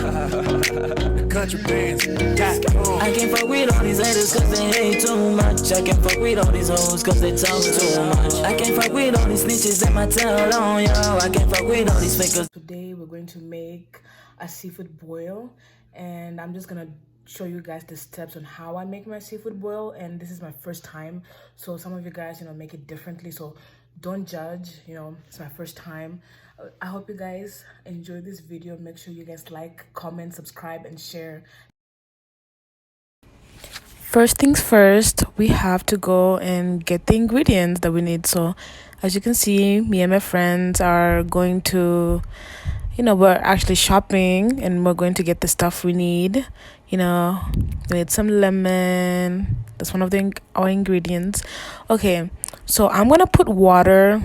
Country bands. I can't fuck with all these haters cause they hate too much. I can't fuck with all these hoes cause they talk too much. I can't fuck with all these snitches that my tail on, yo. I can't fuck with all these fakers. Today we're going to make a seafood boil, and I'm just gonna show you guys the steps on how I make my seafood boil. And this is my first time, so some of you guys make it differently, so don't judge. It's my first time. I hope you guys enjoy this video. Make sure you guys like, comment, subscribe, and share. First things first, we have to go and get the ingredients that we need. So as you can see, me and my friends are going to, we're actually shopping and we're going to get the stuff we need. We need some lemon. That's one of our ingredients. Okay, so I'm gonna put water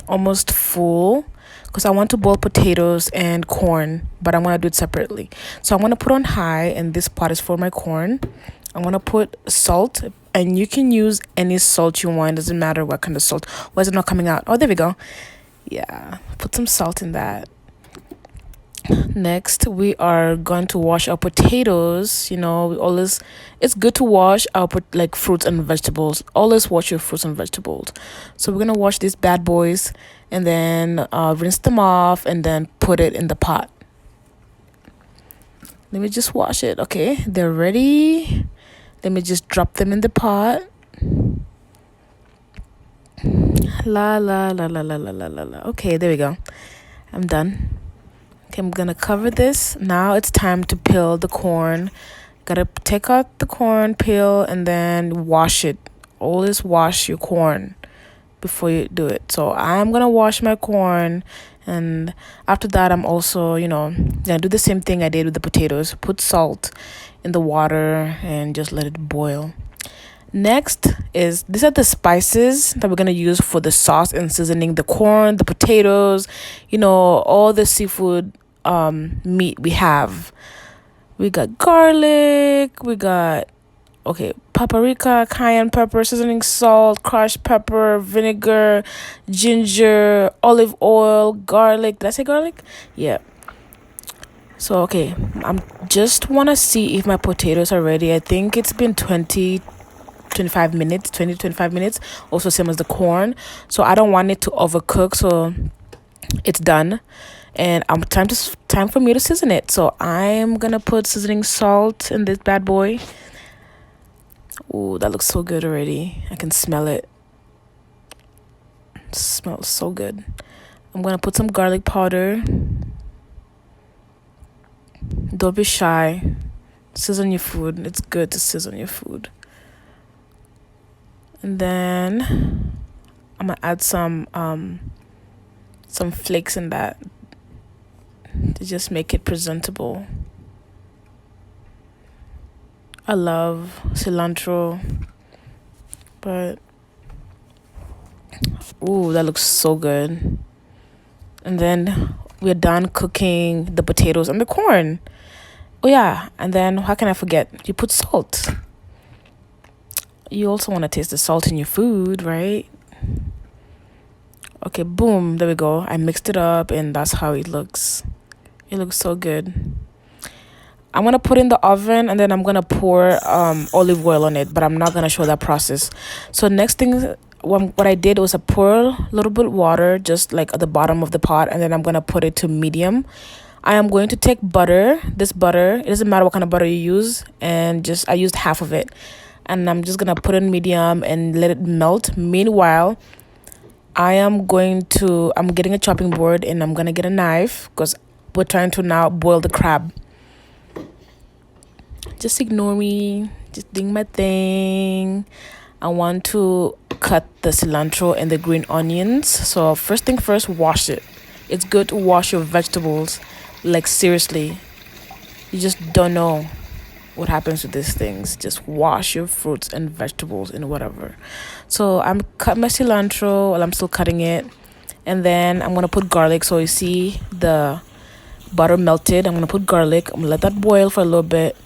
almost full because I want to boil potatoes and corn, but I'm gonna do it separately. So I'm gonna put on high, and this pot is for my corn. I'm gonna put salt, and you can use any salt you want. Doesn't matter what kind of salt. Why is it not coming out? Oh, there we go. Yeah, put some salt in that. Next, we are going to wash our potatoes. It's good to wash our fruits and vegetables. Always wash your fruits and vegetables. So we're gonna wash these bad boys and then rinse them off and then put it in the pot. Let me just wash it. Okay, they're ready. Let me just drop them in the pot. La la la la la la la la. Okay, there we go. I'm done. Okay, I'm gonna cover this. Now it's time to peel the corn. Gotta take out the corn, peel, and then wash it. Always wash your corn before you do it. So I'm gonna wash my corn, and after that I'm also gonna do the same thing I did with the potatoes. Put salt in the water and just let it boil. Next these are the spices that we're gonna use for the sauce and seasoning the corn, the potatoes, all the seafood meat we have. We got garlic, we got paprika, cayenne pepper, seasoning salt, crushed pepper, vinegar, ginger, olive oil, garlic. Did I say garlic? Yeah. So I'm just want to see if my potatoes are ready. I think it's been 20 to 25 minutes, also same as the corn. So I don't want it to overcook, so it's done. And time for me to season it. So I'm gonna put seasoning salt in this bad boy. Ooh, that looks so good already. I can smell it. It smells so good. I'm gonna put some garlic powder. Don't be shy. Season your food. It's good to season your food. And then I'm gonna add some flakes in that to just make it presentable. I love cilantro, but ooh, that looks so good. And then we're done cooking the potatoes and the corn. Oh yeah, and then how can I forget? You put salt. You also want to taste the salt in your food, right? Okay, boom, there we go. I mixed it up, and that's how it looks. It looks so good. I'm gonna put in the oven, and then I'm gonna pour olive oil on it, but I'm not gonna show that process. So next thing, what I did was I pour a little bit of water just like at the bottom of the pot, and then I'm gonna put it to medium. I am going to take butter. This butter, it doesn't matter what kind of butter you use, and I used half of it, and I'm just gonna put it in medium and let it melt. Meanwhile, I'm getting a chopping board, and I'm gonna get a knife because we're trying to now boil the crab. Just ignore me, just doing my thing. I want to cut the cilantro and the green onions. So first thing first, wash it. It's good to wash your vegetables. Like seriously, you just don't know what happens with these things. Just wash your fruits and vegetables and whatever. So I'm cutting my cilantro while I'm still cutting it, and then I'm gonna put garlic. So you see the butter melted. I'm gonna put garlic. I'm gonna let that boil for a little bit.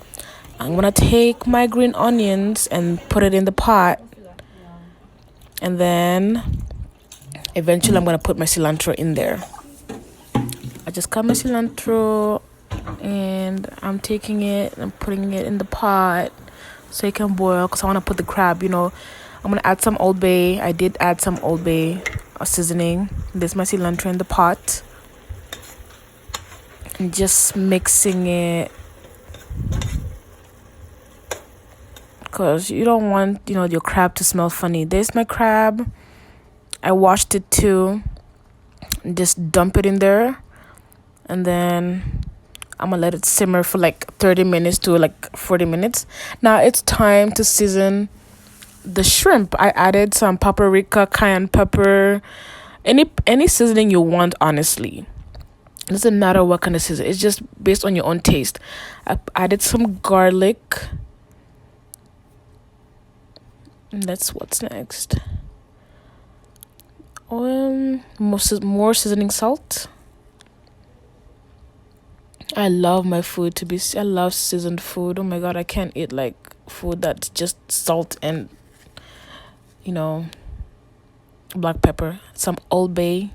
I'm gonna take my green onions and put it in the pot, and then eventually I'm gonna put my cilantro in there. I just cut my cilantro and I'm taking it and putting it in the pot so it can boil, because I want to put the crab, I'm going to add some Old Bay. I did add some Old Bay seasoning. There's my cilantro in the pot. And just mixing it, because you don't want, your crab to smell funny. There's my crab. I washed it too. Just dump it in there. And then I'm going to let it simmer for like 30 minutes to like 40 minutes. Now it's time to season the shrimp. I added some paprika, cayenne pepper, any seasoning you want, honestly. It doesn't matter what kind of seasoning. It's just based on your own taste. I added some garlic. And that's what's next. More seasoning salt. I love my food I love seasoned food. Oh my god, I can't eat like food that's just salt and black pepper. Some Old Bay.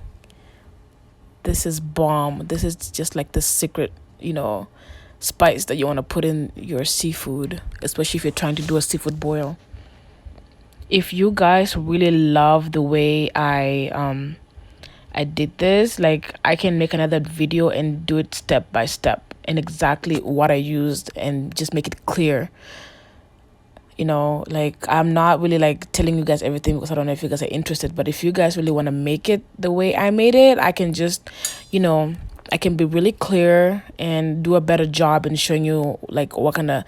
This is bomb. This is just like the secret, spice that you want to put in your seafood, especially if you're trying to do a seafood boil. If you guys really love the way I did this, like, I can make another video and do it step by step and exactly what I used and just make it clear. Like, I'm not really like telling you guys everything because I don't know if you guys are interested, but if you guys really want to make it the way I made it, I can just, I can be really clear and do a better job in showing you like what kind of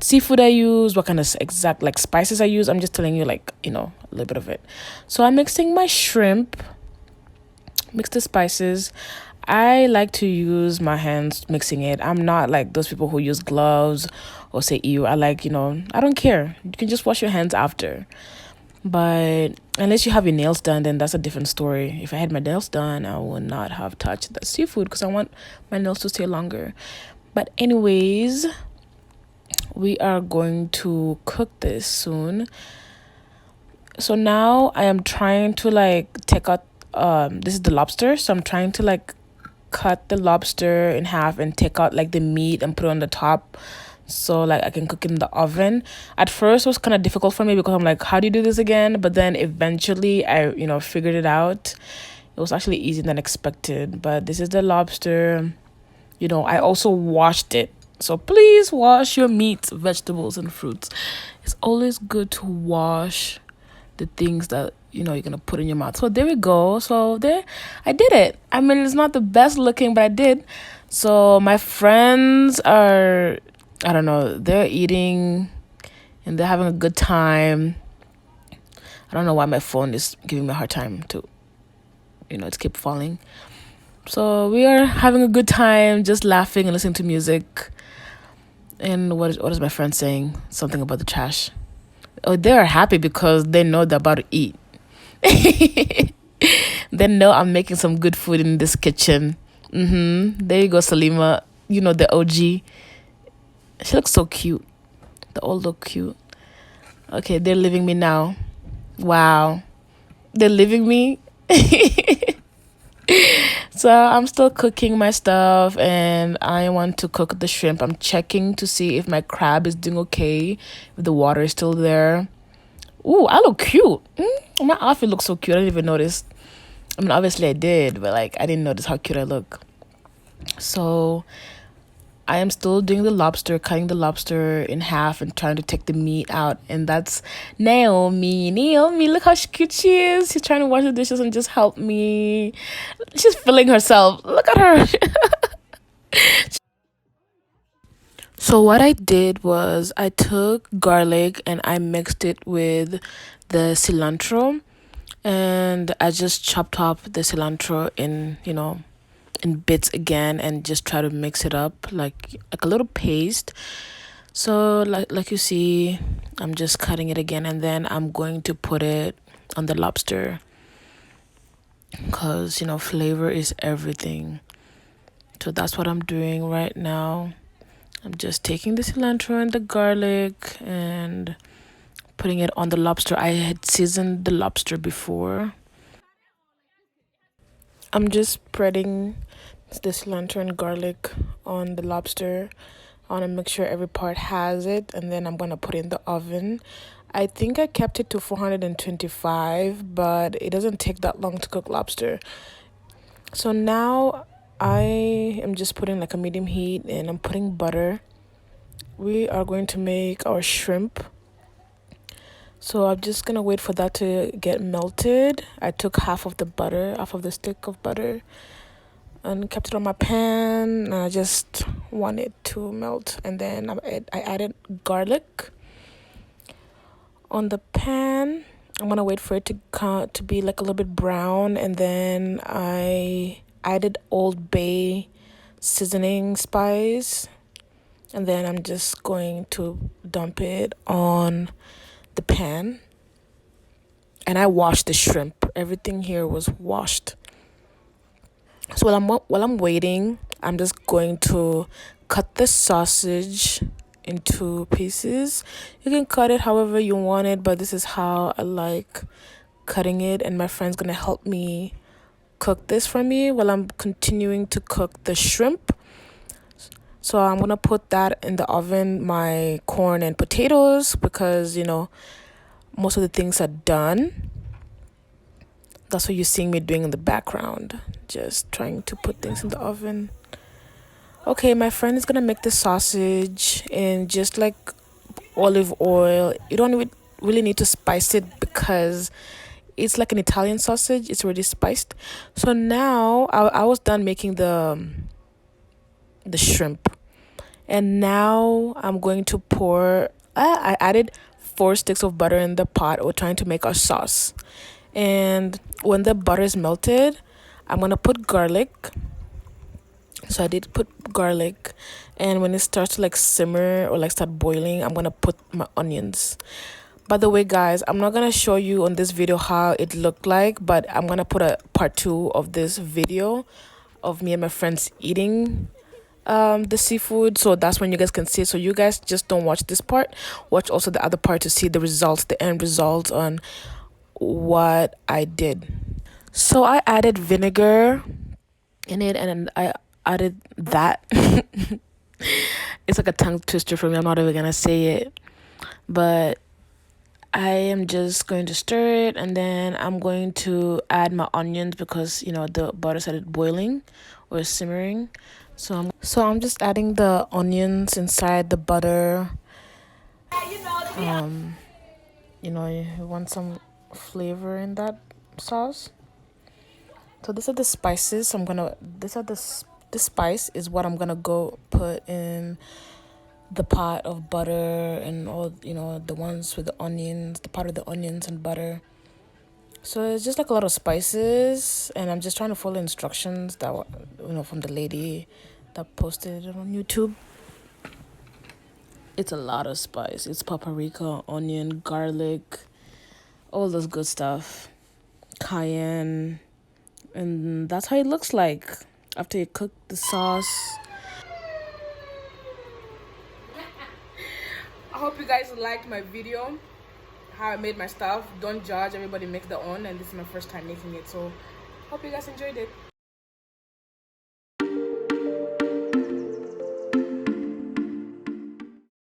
seafood I use, what kind of exact like spices I use. I'm just telling you like, a little bit of it. So I'm mixing my shrimp, mix the spices. I like to use my hands mixing it. I'm not like those people who use gloves or say ew. I like, I don't care. You can just wash your hands after. But unless you have your nails done, then that's a different story. If I had my nails done, I would not have touched the seafood because I want my nails to stay longer. But anyways, we are going to cook this soon. So now I am trying to like take out, this is the lobster. So I'm trying to like cut the lobster in half and take out like the meat and put it on the top so like I can cook it in the oven. At first it was kind of difficult for me because I'm like, how do you do this again? But then eventually I figured it out. It was actually easier than expected. But this is the lobster. I also washed it, so please wash your meats, vegetables, and fruits. It's always good to wash the things that you're gonna put in your mouth. So there we go. So there, I did it. I mean, it's not the best looking, but I did. So my friends are, I don't know, they're eating and they're having a good time. I don't know why my phone is giving me a hard time to, it's keep falling. So we are having a good time, just laughing and listening to music. And what is my friend saying? Something about the trash. Oh, they are happy because they know they're about to eat. They know I'm making some good food in this kitchen. There you go, Salima. The OG. She looks so cute. They all look cute. Okay, they're leaving me now. Wow. They're leaving me. So I'm still cooking my stuff and I want to cook the shrimp. I'm checking to see if my crab is doing okay, if the water is still there. Ooh, I look cute. My outfit looks so cute. I didn't even notice. I mean, obviously I did, but like I didn't notice how cute I look. So I am still doing the lobster, cutting the lobster in half and trying to take the meat out. And that's Naomi. Naomi, look how cute she is. She's trying to wash the dishes and just help me. She's feeling herself. Look at her. So what I did was I took garlic and I mixed it with the cilantro. And I just chopped up the cilantro in, in bits again and just try to mix it up like a little paste. So like you see, I'm just cutting it again and then I'm going to put it on the lobster because flavor is everything. So that's what I'm doing right now. I'm just taking the cilantro and the garlic and putting it on the lobster. I had seasoned the lobster before. I'm just spreading the cilantro and garlic on the lobster. I want to make sure every part has it, and then I'm going to put it in the oven. I think I kept it to 425, but it doesn't take that long to cook lobster. So now I am just putting like a medium heat, and I'm putting butter. We are going to make our shrimp. So I'm just going to wait for that to get melted. I took half of the stick of butter, and kept it on my pan, and I just want it to melt. And then I added garlic on the pan. I'm gonna wait for it to be like a little bit brown, and then I added Old Bay seasoning spice, and then I'm just going to dump it on the pan. And I washed the shrimp. Everything here was washed. So while I'm waiting, I'm just going to cut the sausage into pieces. You can cut it however you want it, but this is how I like cutting it. And my friend's gonna help me cook this for me while I'm continuing to cook the shrimp. So I'm gonna put that in the oven, my corn and potatoes, because most of the things are done. That's what you're seeing me doing in the background, just trying to put things in the oven. Okay, my friend is gonna make the sausage in just like olive oil. You don't really need to spice it because it's like an Italian sausage. It's already spiced. So now I was done making the shrimp, and now I'm going to pour. I added 4 sticks of butter in the pot. We're trying to make our sauce. And when the butter is melted, I'm gonna put garlic. So I did put garlic, and when it starts to like simmer or like start boiling, I'm gonna put my onions. By the way, guys, I'm not gonna show you on this video how it looked like, but I'm gonna put a part 2 of this video of me and my friends eating the seafood, so that's when you guys can see it. So you guys just don't watch this part, watch also the other part to see the results, the end results on what I did. So I added vinegar in it, and I added that. It's like a tongue twister for me. I'm not even gonna say it, but I am just going to stir it, and then I'm going to add my onions because the butter started boiling or simmering. So I'm just adding the onions inside the butter. You want some flavor in that sauce. So these are the spices. The spice is what I'm gonna go put in the pot of butter, and all the ones with the onions, the pot of the onions and butter. So it's just like a lot of spices, and I'm just trying to follow instructions that from the lady that posted it on YouTube. It's a lot of spice. It's paprika, onion, garlic, all those good stuff, cayenne, and that's how it looks like after you cook the sauce. I hope you guys liked my video, how I made my stuff. Don't judge, everybody makes their own, and this is my first time making it, so hope you guys enjoyed it.